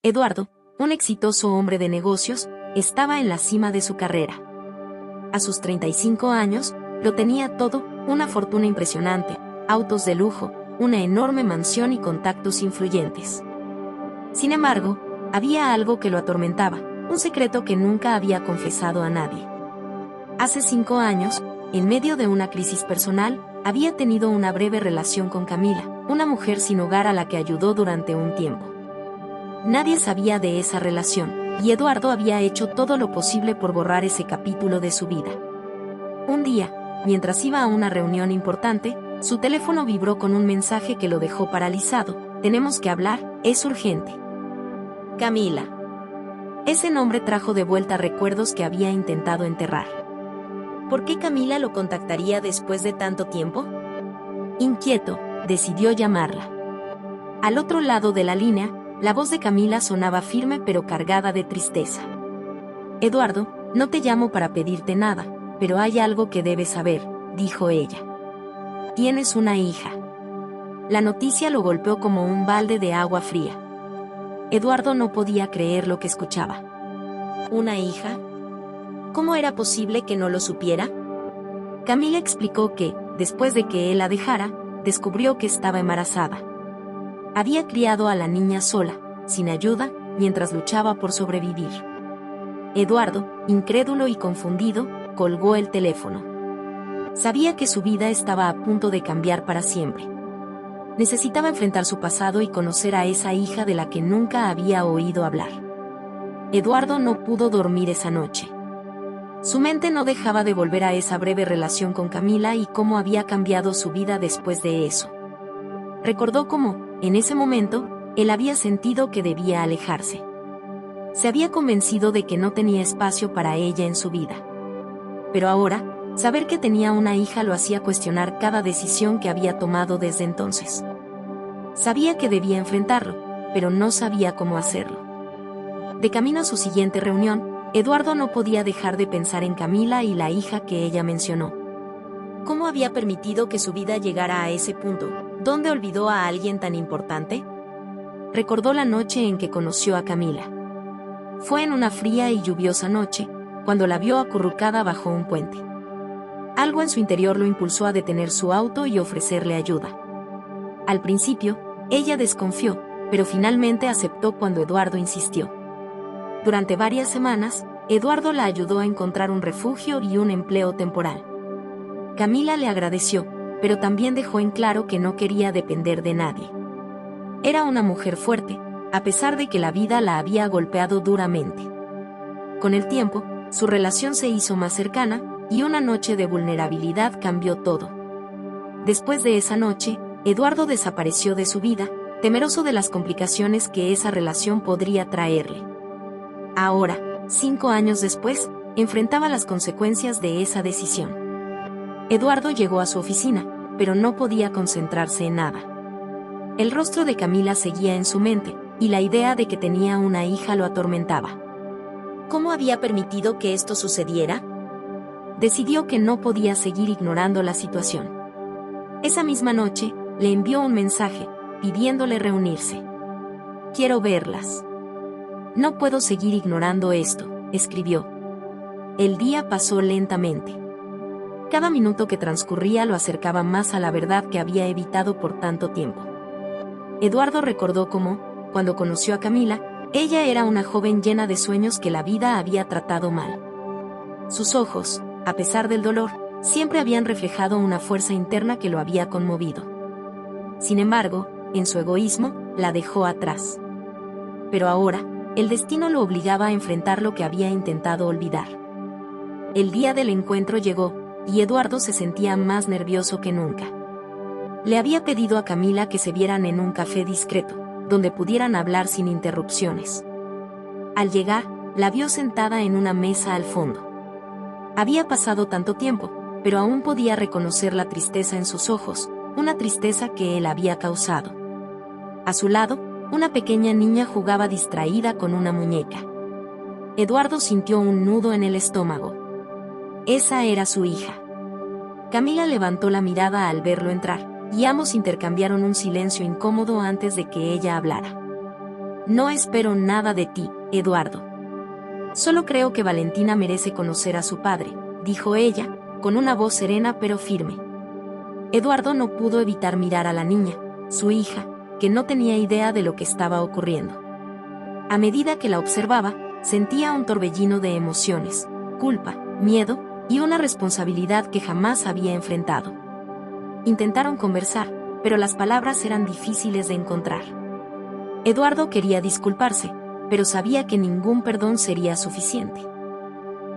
Eduardo, un exitoso hombre de negocios, estaba en la cima de su carrera. A sus 35 años, lo tenía todo, una fortuna impresionante, autos de lujo, una enorme mansión y contactos influyentes. Sin embargo, había algo que lo atormentaba, un secreto que nunca había confesado a nadie. Hace 5 años, en medio de una crisis personal, había tenido una breve relación con Camila, una mujer sin hogar a la que ayudó durante un tiempo. Nadie sabía de esa relación, y Eduardo había hecho todo lo posible por borrar ese capítulo de su vida. Un día, mientras iba a una reunión importante, su teléfono vibró con un mensaje que lo dejó paralizado. Tenemos que hablar, es urgente. Camila. Ese nombre trajo de vuelta recuerdos que había intentado enterrar. ¿Por qué Camila lo contactaría después de tanto tiempo? Inquieto, decidió llamarla. Al otro lado de la línea, la voz de Camila sonaba firme pero cargada de tristeza. Eduardo, no te llamo para pedirte nada, pero hay algo que debes saber, dijo ella. Tienes una hija. La noticia lo golpeó como un balde de agua fría. Eduardo no podía creer lo que escuchaba. ¿Una hija? ¿Cómo era posible que no lo supiera? Camila explicó que, después de que él la dejara, descubrió que estaba embarazada. Había criado a la niña sola, sin ayuda, mientras luchaba por sobrevivir. Eduardo, incrédulo y confundido, colgó el teléfono. Sabía que su vida estaba a punto de cambiar para siempre. Necesitaba enfrentar su pasado y conocer a esa hija de la que nunca había oído hablar. Eduardo no pudo dormir esa noche. Su mente no dejaba de volver a esa breve relación con Camila y cómo había cambiado su vida después de eso. Recordó cómo, en ese momento, él había sentido que debía alejarse. Se había convencido de que no tenía espacio para ella en su vida. Pero ahora, saber que tenía una hija lo hacía cuestionar cada decisión que había tomado desde entonces. Sabía que debía enfrentarlo, pero no sabía cómo hacerlo. De camino a su siguiente reunión, Eduardo no podía dejar de pensar en Camila y la hija que ella mencionó. ¿Cómo había permitido que su vida llegara a ese punto, donde olvidó a alguien tan importante? Recordó la noche en que conoció a Camila. Fue en una fría y lluviosa noche, cuando la vio acurrucada bajo un puente. Algo en su interior lo impulsó a detener su auto y ofrecerle ayuda. Al principio, ella desconfió, pero finalmente aceptó cuando Eduardo insistió. Durante varias semanas, Eduardo la ayudó a encontrar un refugio y un empleo temporal. Camila le agradeció, pero también dejó en claro que no quería depender de nadie. Era una mujer fuerte, a pesar de que la vida la había golpeado duramente. Con el tiempo, su relación se hizo más cercana, y una noche de vulnerabilidad cambió todo. Después de esa noche, Eduardo desapareció de su vida, temeroso de las complicaciones que esa relación podría traerle. Ahora, 5 años después, enfrentaba las consecuencias de esa decisión. Eduardo llegó a su oficina, pero no podía concentrarse en nada. El rostro de Camila seguía en su mente, y la idea de que tenía una hija lo atormentaba. ¿Cómo había permitido que esto sucediera? Decidió que no podía seguir ignorando la situación. Esa misma noche, le envió un mensaje, pidiéndole reunirse. Quiero verlas. No puedo seguir ignorando esto, escribió. El día pasó lentamente. Cada minuto que transcurría lo acercaba más a la verdad que había evitado por tanto tiempo. Eduardo recordó cómo, cuando conoció a Camila, ella era una joven llena de sueños que la vida había tratado mal. Sus ojos, a pesar del dolor, siempre habían reflejado una fuerza interna que lo había conmovido. Sin embargo, en su egoísmo, la dejó atrás. Pero ahora, el destino lo obligaba a enfrentar lo que había intentado olvidar. El día del encuentro llegó, y Eduardo se sentía más nervioso que nunca. Le había pedido a Camila que se vieran en un café discreto, donde pudieran hablar sin interrupciones. Al llegar, la vio sentada en una mesa al fondo. Había pasado tanto tiempo, pero aún podía reconocer la tristeza en sus ojos, una tristeza que él había causado. A su lado, una pequeña niña jugaba distraída con una muñeca. Eduardo sintió un nudo en el estómago. Esa era su hija. Camila levantó la mirada al verlo entrar, y ambos intercambiaron un silencio incómodo antes de que ella hablara. No espero nada de ti, Eduardo. Solo creo que Valentina merece conocer a su padre, dijo ella, con una voz serena pero firme. Eduardo no pudo evitar mirar a la niña, su hija, que no tenía idea de lo que estaba ocurriendo. A medida que la observaba, sentía un torbellino de emociones, culpa, miedo y una responsabilidad que jamás había enfrentado. Intentaron conversar, pero las palabras eran difíciles de encontrar. Eduardo quería disculparse, pero sabía que ningún perdón sería suficiente.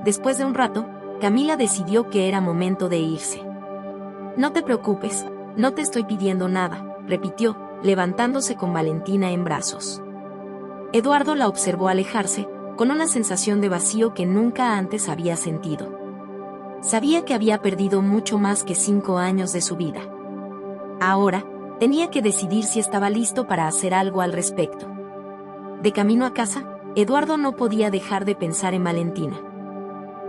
Después de un rato, Camila decidió que era momento de irse. No te preocupes, no te estoy pidiendo nada, repitió, levantándose con Valentina en brazos. Eduardo la observó alejarse, con una sensación de vacío que nunca antes había sentido. Sabía que había perdido mucho más que 5 años de su vida. Ahora, tenía que decidir si estaba listo para hacer algo al respecto. De camino a casa, Eduardo no podía dejar de pensar en Valentina.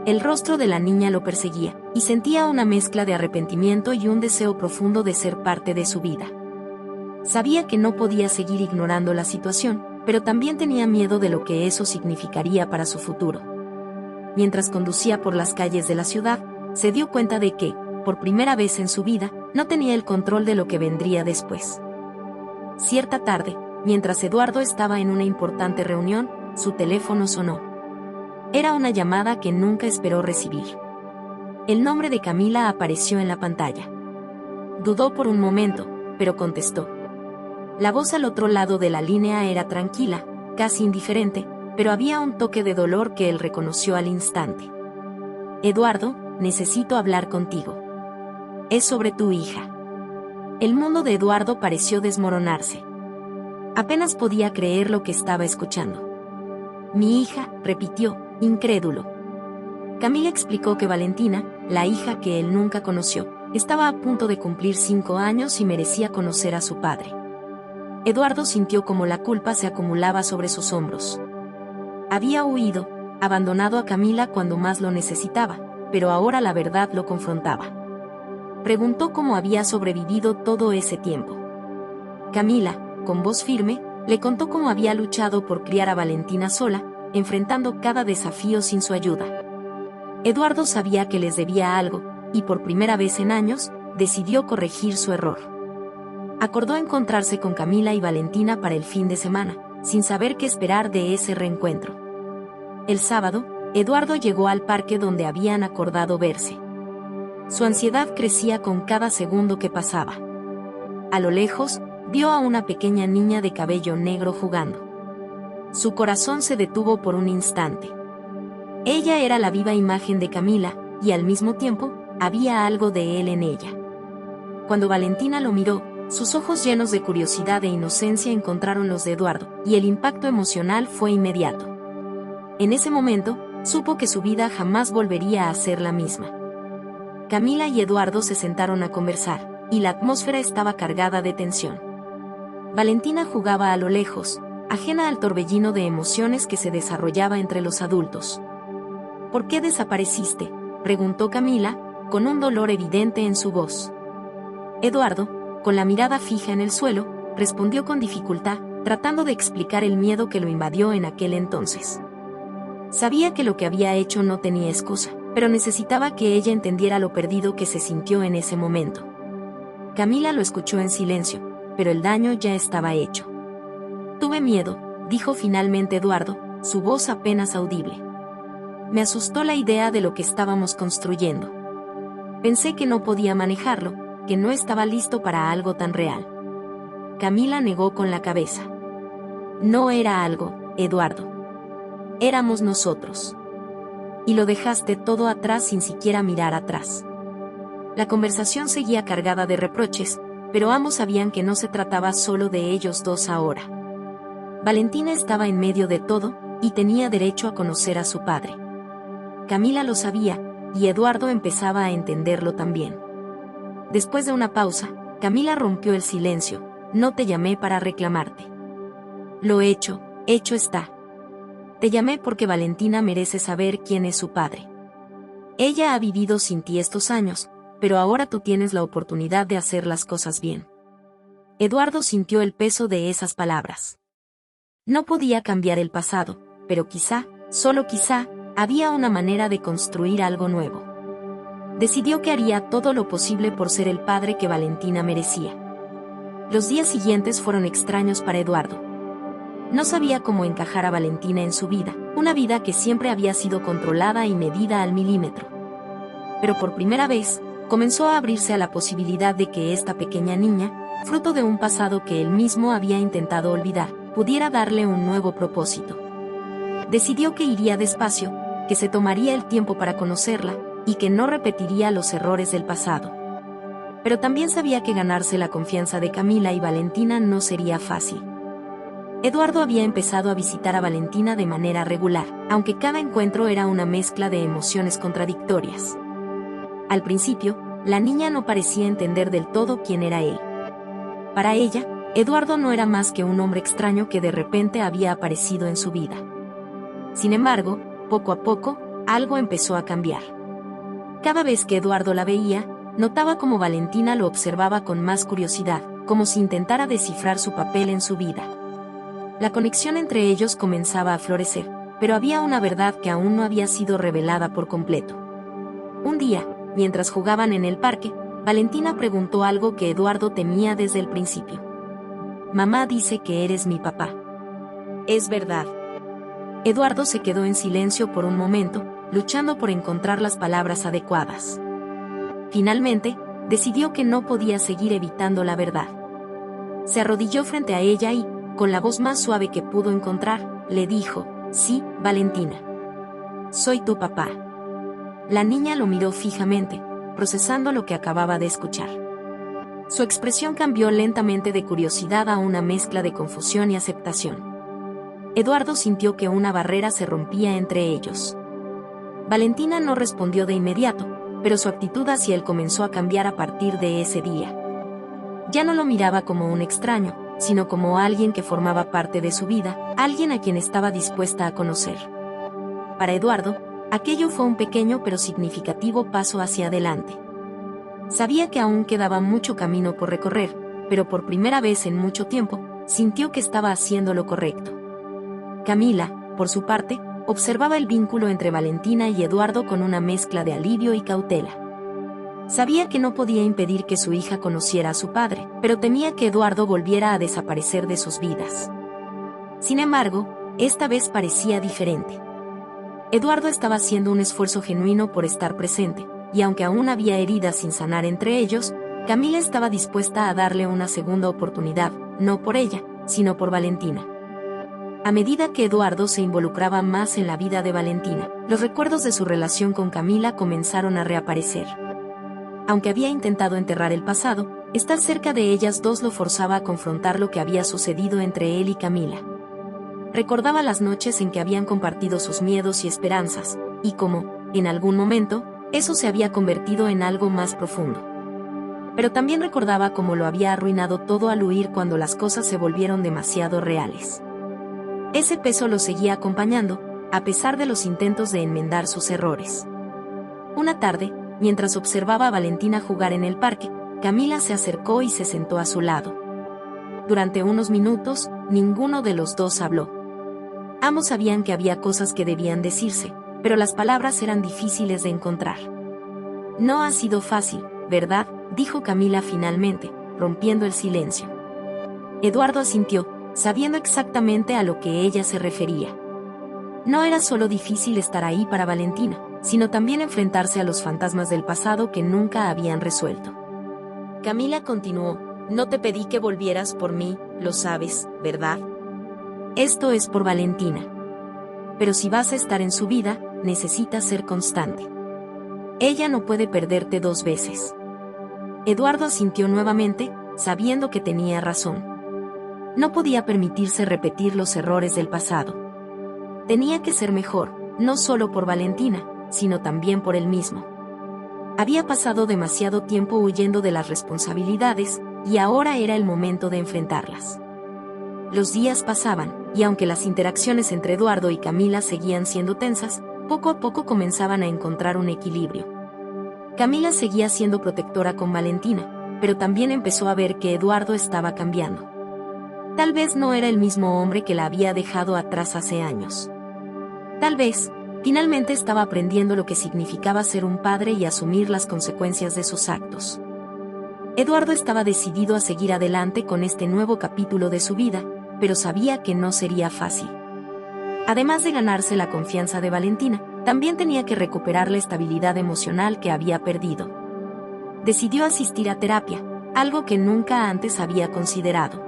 El rostro de la niña lo perseguía, y sentía una mezcla de arrepentimiento y un deseo profundo de ser parte de su vida. Sabía que no podía seguir ignorando la situación, pero también tenía miedo de lo que eso significaría para su futuro. Mientras conducía por las calles de la ciudad, se dio cuenta de que, por primera vez en su vida, no tenía el control de lo que vendría después. Cierta tarde, mientras Eduardo estaba en una importante reunión, su teléfono sonó. Era una llamada que nunca esperó recibir. El nombre de Camila apareció en la pantalla. Dudó por un momento, pero contestó. La voz al otro lado de la línea era tranquila, casi indiferente, pero había un toque de dolor que él reconoció al instante. Eduardo, necesito hablar contigo. Es sobre tu hija. El mundo de Eduardo pareció desmoronarse. Apenas podía creer lo que estaba escuchando. Mi hija, repitió, incrédulo. Camila explicó que Valentina, la hija que él nunca conoció, estaba a punto de cumplir 5 años y merecía conocer a su padre. Eduardo sintió como la culpa se acumulaba sobre sus hombros. Había huido, abandonado a Camila cuando más lo necesitaba, pero ahora la verdad lo confrontaba. Preguntó cómo había sobrevivido todo ese tiempo. Camila, con voz firme, le contó cómo había luchado por criar a Valentina sola, enfrentando cada desafío sin su ayuda. Eduardo sabía que les debía algo, y por primera vez en años, decidió corregir su error. Acordó encontrarse con Camila y Valentina para el fin de semana, sin saber qué esperar de ese reencuentro. El sábado, Eduardo llegó al parque donde habían acordado verse. Su ansiedad crecía con cada segundo que pasaba. A lo lejos, vio a una pequeña niña de cabello negro jugando. Su corazón se detuvo por un instante. Ella era la viva imagen de Camila, y al mismo tiempo, había algo de él en ella. Cuando Valentina lo miró, sus ojos llenos de curiosidad e inocencia encontraron los de Eduardo, y el impacto emocional fue inmediato. En ese momento, supo que su vida jamás volvería a ser la misma. Camila y Eduardo se sentaron a conversar, y la atmósfera estaba cargada de tensión. Valentina jugaba a lo lejos, ajena al torbellino de emociones que se desarrollaba entre los adultos. ¿Por qué desapareciste?, preguntó Camila, con un dolor evidente en su voz. Eduardo, con la mirada fija en el suelo, respondió con dificultad, tratando de explicar el miedo que lo invadió en aquel entonces. Sabía que lo que había hecho no tenía excusa, pero necesitaba que ella entendiera lo perdido que se sintió en ese momento. Camila lo escuchó en silencio, pero el daño ya estaba hecho. Tuve miedo, dijo finalmente Eduardo, su voz apenas audible. Me asustó la idea de lo que estábamos construyendo. Pensé que no podía manejarlo, que no estaba listo para algo tan real. Camila negó con la cabeza. No era algo, Eduardo. Éramos nosotros. Y lo dejaste todo atrás sin siquiera mirar atrás. La conversación seguía cargada de reproches, pero ambos sabían que no se trataba solo de ellos dos ahora. Valentina estaba en medio de todo, y tenía derecho a conocer a su padre. Camila lo sabía, y Eduardo empezaba a entenderlo también. Después de una pausa, Camila rompió el silencio. No te llamé para reclamarte. Lo hecho está. Te llamé porque Valentina merece saber quién es su padre. Ella ha vivido sin ti estos años, pero ahora tú tienes la oportunidad de hacer las cosas bien. Eduardo sintió el peso de esas palabras. No podía cambiar el pasado, pero quizá, solo quizá, había una manera de construir algo nuevo. Decidió que haría todo lo posible por ser el padre que Valentina merecía. Los días siguientes fueron extraños para Eduardo. No sabía cómo encajar a Valentina en su vida, una vida que siempre había sido controlada y medida al milímetro. Pero por primera vez, comenzó a abrirse a la posibilidad de que esta pequeña niña, fruto de un pasado que él mismo había intentado olvidar, pudiera darle un nuevo propósito. Decidió que iría despacio, que se tomaría el tiempo para conocerla, y que no repetiría los errores del pasado. Pero también sabía que ganarse la confianza de Camila y Valentina no sería fácil. Eduardo había empezado a visitar a Valentina de manera regular, aunque cada encuentro era una mezcla de emociones contradictorias. Al principio, la niña no parecía entender del todo quién era él. Para ella, Eduardo no era más que un hombre extraño que de repente había aparecido en su vida. Sin embargo, poco a poco, algo empezó a cambiar. Cada vez que Eduardo la veía, notaba cómo Valentina lo observaba con más curiosidad, como si intentara descifrar su papel en su vida. La conexión entre ellos comenzaba a florecer, pero había una verdad que aún no había sido revelada por completo. Un día, mientras jugaban en el parque, Valentina preguntó algo que Eduardo temía desde el principio. «Mamá dice que eres mi papá. ¿Es verdad?». Eduardo se quedó en silencio por un momento, luchando por encontrar las palabras adecuadas. Finalmente, decidió que no podía seguir evitando la verdad. Se arrodilló frente a ella y, con la voz más suave que pudo encontrar, le dijo: «Sí, Valentina. Soy tu papá». La niña lo miró fijamente, procesando lo que acababa de escuchar. Su expresión cambió lentamente de curiosidad a una mezcla de confusión y aceptación. Eduardo sintió que una barrera se rompía entre ellos. Valentina no respondió de inmediato, pero su actitud hacia él comenzó a cambiar a partir de ese día. Ya no lo miraba como un extraño, sino como alguien que formaba parte de su vida, alguien a quien estaba dispuesta a conocer. Para Eduardo, aquello fue un pequeño pero significativo paso hacia adelante. Sabía que aún quedaba mucho camino por recorrer, pero por primera vez en mucho tiempo, sintió que estaba haciendo lo correcto. Camila, por su parte, observaba el vínculo entre Valentina y Eduardo con una mezcla de alivio y cautela. Sabía que no podía impedir que su hija conociera a su padre, pero temía que Eduardo volviera a desaparecer de sus vidas. Sin embargo, esta vez parecía diferente. Eduardo estaba haciendo un esfuerzo genuino por estar presente, y aunque aún había heridas sin sanar entre ellos, Camila estaba dispuesta a darle una segunda oportunidad, no por ella, sino por Valentina. A medida que Eduardo se involucraba más en la vida de Valentina, los recuerdos de su relación con Camila comenzaron a reaparecer. Aunque había intentado enterrar el pasado, estar cerca de ellas dos lo forzaba a confrontar lo que había sucedido entre él y Camila. Recordaba las noches en que habían compartido sus miedos y esperanzas, y cómo, en algún momento, eso se había convertido en algo más profundo. Pero también recordaba cómo lo había arruinado todo al huir cuando las cosas se volvieron demasiado reales. Ese peso lo seguía acompañando, a pesar de los intentos de enmendar sus errores. Una tarde, mientras observaba a Valentina jugar en el parque, Camila se acercó y se sentó a su lado. Durante unos minutos, ninguno de los dos habló. Ambos sabían que había cosas que debían decirse, pero las palabras eran difíciles de encontrar. «No ha sido fácil, ¿verdad?», dijo Camila finalmente, rompiendo el silencio. Eduardo asintió, sabiendo exactamente a lo que ella se refería. No era solo difícil estar ahí para Valentina, sino también enfrentarse a los fantasmas del pasado que nunca habían resuelto. Camila continuó: «No te pedí que volvieras por mí, lo sabes, ¿verdad? Esto es por Valentina. Pero si vas a estar en su vida, necesitas ser constante. Ella no puede perderte dos veces». Eduardo asintió nuevamente, sabiendo que tenía razón. No podía permitirse repetir los errores del pasado. Tenía que ser mejor, no solo por Valentina, sino también por él mismo. Había pasado demasiado tiempo huyendo de las responsabilidades, y ahora era el momento de enfrentarlas. Los días pasaban, y aunque las interacciones entre Eduardo y Camila seguían siendo tensas, poco a poco comenzaban a encontrar un equilibrio. Camila seguía siendo protectora con Valentina, pero también empezó a ver que Eduardo estaba cambiando. Tal vez no era el mismo hombre que la había dejado atrás hace años. Tal vez, finalmente estaba aprendiendo lo que significaba ser un padre y asumir las consecuencias de sus actos. Eduardo estaba decidido a seguir adelante con este nuevo capítulo de su vida, pero sabía que no sería fácil. Además de ganarse la confianza de Valentina, también tenía que recuperar la estabilidad emocional que había perdido. Decidió asistir a terapia, algo que nunca antes había considerado.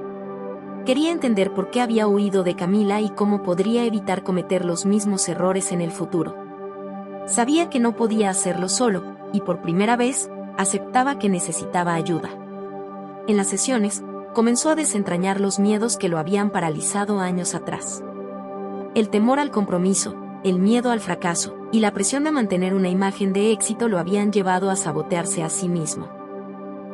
Quería entender por qué había huido de Camila y cómo podría evitar cometer los mismos errores en el futuro. Sabía que no podía hacerlo solo, y por primera vez, aceptaba que necesitaba ayuda. En las sesiones, comenzó a desentrañar los miedos que lo habían paralizado años atrás. El temor al compromiso, el miedo al fracaso, y la presión de mantener una imagen de éxito lo habían llevado a sabotearse a sí mismo.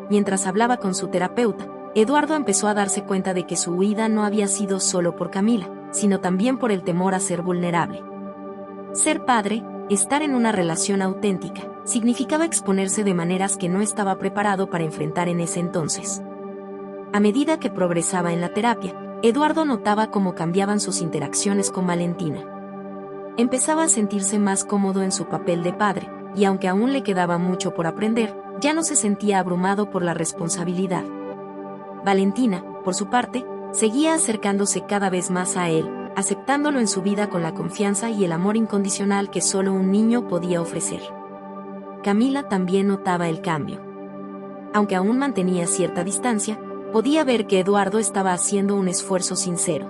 Mientras hablaba con su terapeuta, Eduardo empezó a darse cuenta de que su huida no había sido solo por Camila, sino también por el temor a ser vulnerable. Ser padre, estar en una relación auténtica, significaba exponerse de maneras que no estaba preparado para enfrentar en ese entonces. A medida que progresaba en la terapia, Eduardo notaba cómo cambiaban sus interacciones con Valentina. Empezaba a sentirse más cómodo en su papel de padre, y aunque aún le quedaba mucho por aprender, ya no se sentía abrumado por la responsabilidad. Valentina, por su parte, seguía acercándose cada vez más a él, aceptándolo en su vida con la confianza y el amor incondicional que solo un niño podía ofrecer. Camila también notaba el cambio. Aunque aún mantenía cierta distancia, podía ver que Eduardo estaba haciendo un esfuerzo sincero.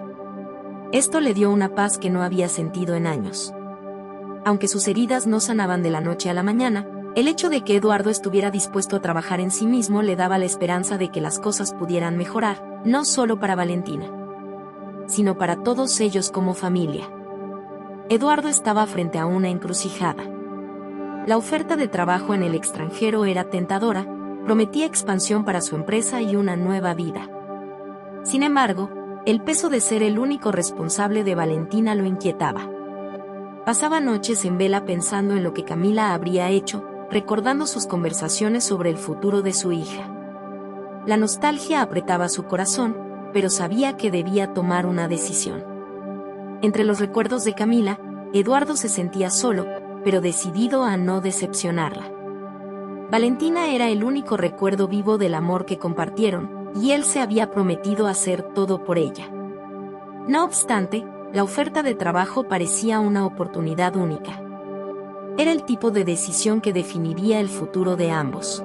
Esto le dio una paz que no había sentido en años. Aunque sus heridas no sanaban de la noche a la mañana, el hecho de que Eduardo estuviera dispuesto a trabajar en sí mismo le daba la esperanza de que las cosas pudieran mejorar, no solo para Valentina, sino para todos ellos como familia. Eduardo estaba frente a una encrucijada. La oferta de trabajo en el extranjero era tentadora, prometía expansión para su empresa y una nueva vida. Sin embargo, el peso de ser el único responsable de Valentina lo inquietaba. Pasaba noches en vela pensando en lo que Camila habría hecho, recordando sus conversaciones sobre el futuro de su hija. La nostalgia apretaba su corazón, pero sabía que debía tomar una decisión. Entre los recuerdos de Camila, Eduardo se sentía solo, pero decidido a no decepcionarla. Valentina era el único recuerdo vivo del amor que compartieron, y él se había prometido hacer todo por ella. No obstante, la oferta de trabajo parecía una oportunidad única. Era el tipo de decisión que definiría el futuro de ambos.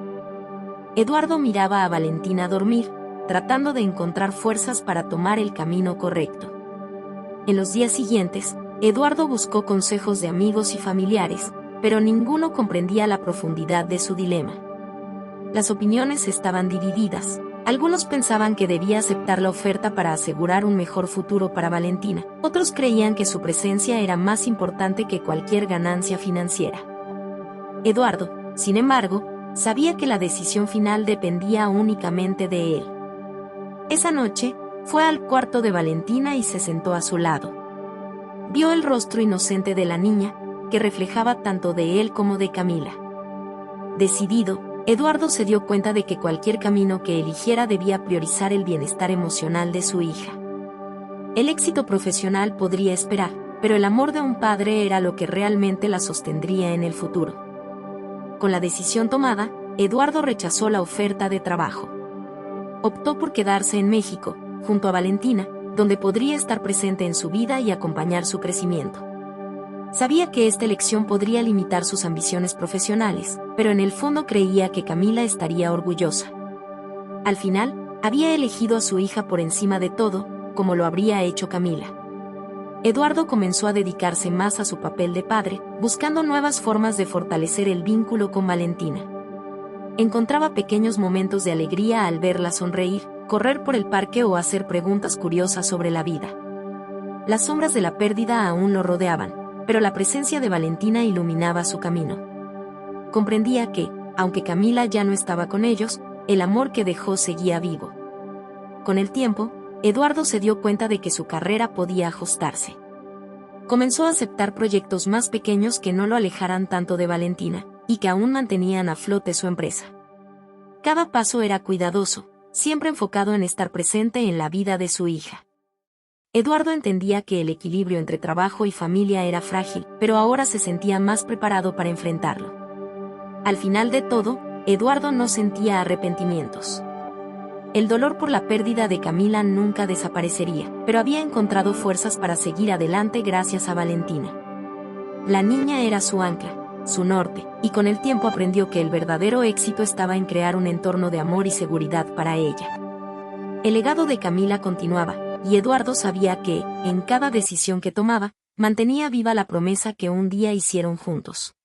Eduardo miraba a Valentina dormir, tratando de encontrar fuerzas para tomar el camino correcto. En los días siguientes, Eduardo buscó consejos de amigos y familiares, pero ninguno comprendía la profundidad de su dilema. Las opiniones estaban divididas. Algunos pensaban que debía aceptar la oferta para asegurar un mejor futuro para Valentina. Otros creían que su presencia era más importante que cualquier ganancia financiera. Eduardo, sin embargo, sabía que la decisión final dependía únicamente de él. Esa noche, fue al cuarto de Valentina y se sentó a su lado. Vio el rostro inocente de la niña, que reflejaba tanto de él como de Camila. Decidido, Eduardo se dio cuenta de que cualquier camino que eligiera debía priorizar el bienestar emocional de su hija. El éxito profesional podría esperar, pero el amor de un padre era lo que realmente la sostendría en el futuro. Con la decisión tomada, Eduardo rechazó la oferta de trabajo. Optó por quedarse en México, junto a Valentina, donde podría estar presente en su vida y acompañar su crecimiento. Sabía que esta elección podría limitar sus ambiciones profesionales, pero en el fondo creía que Camila estaría orgullosa. Al final, había elegido a su hija por encima de todo, como lo habría hecho Camila. Eduardo comenzó a dedicarse más a su papel de padre, buscando nuevas formas de fortalecer el vínculo con Valentina. Encontraba pequeños momentos de alegría al verla sonreír, correr por el parque o hacer preguntas curiosas sobre la vida. Las sombras de la pérdida aún lo rodeaban, pero la presencia de Valentina iluminaba su camino. Comprendía que, aunque Camila ya no estaba con ellos, el amor que dejó seguía vivo. Con el tiempo, Eduardo se dio cuenta de que su carrera podía ajustarse. Comenzó a aceptar proyectos más pequeños que no lo alejaran tanto de Valentina, y que aún mantenían a flote su empresa. Cada paso era cuidadoso, siempre enfocado en estar presente en la vida de su hija. Eduardo entendía que el equilibrio entre trabajo y familia era frágil, pero ahora se sentía más preparado para enfrentarlo. Al final de todo, Eduardo no sentía arrepentimientos. El dolor por la pérdida de Camila nunca desaparecería, pero había encontrado fuerzas para seguir adelante gracias a Valentina. La niña era su ancla, su norte, y con el tiempo aprendió que el verdadero éxito estaba en crear un entorno de amor y seguridad para ella. El legado de Camila continuaba, y Eduardo sabía que, en cada decisión que tomaba, mantenía viva la promesa que un día hicieron juntos.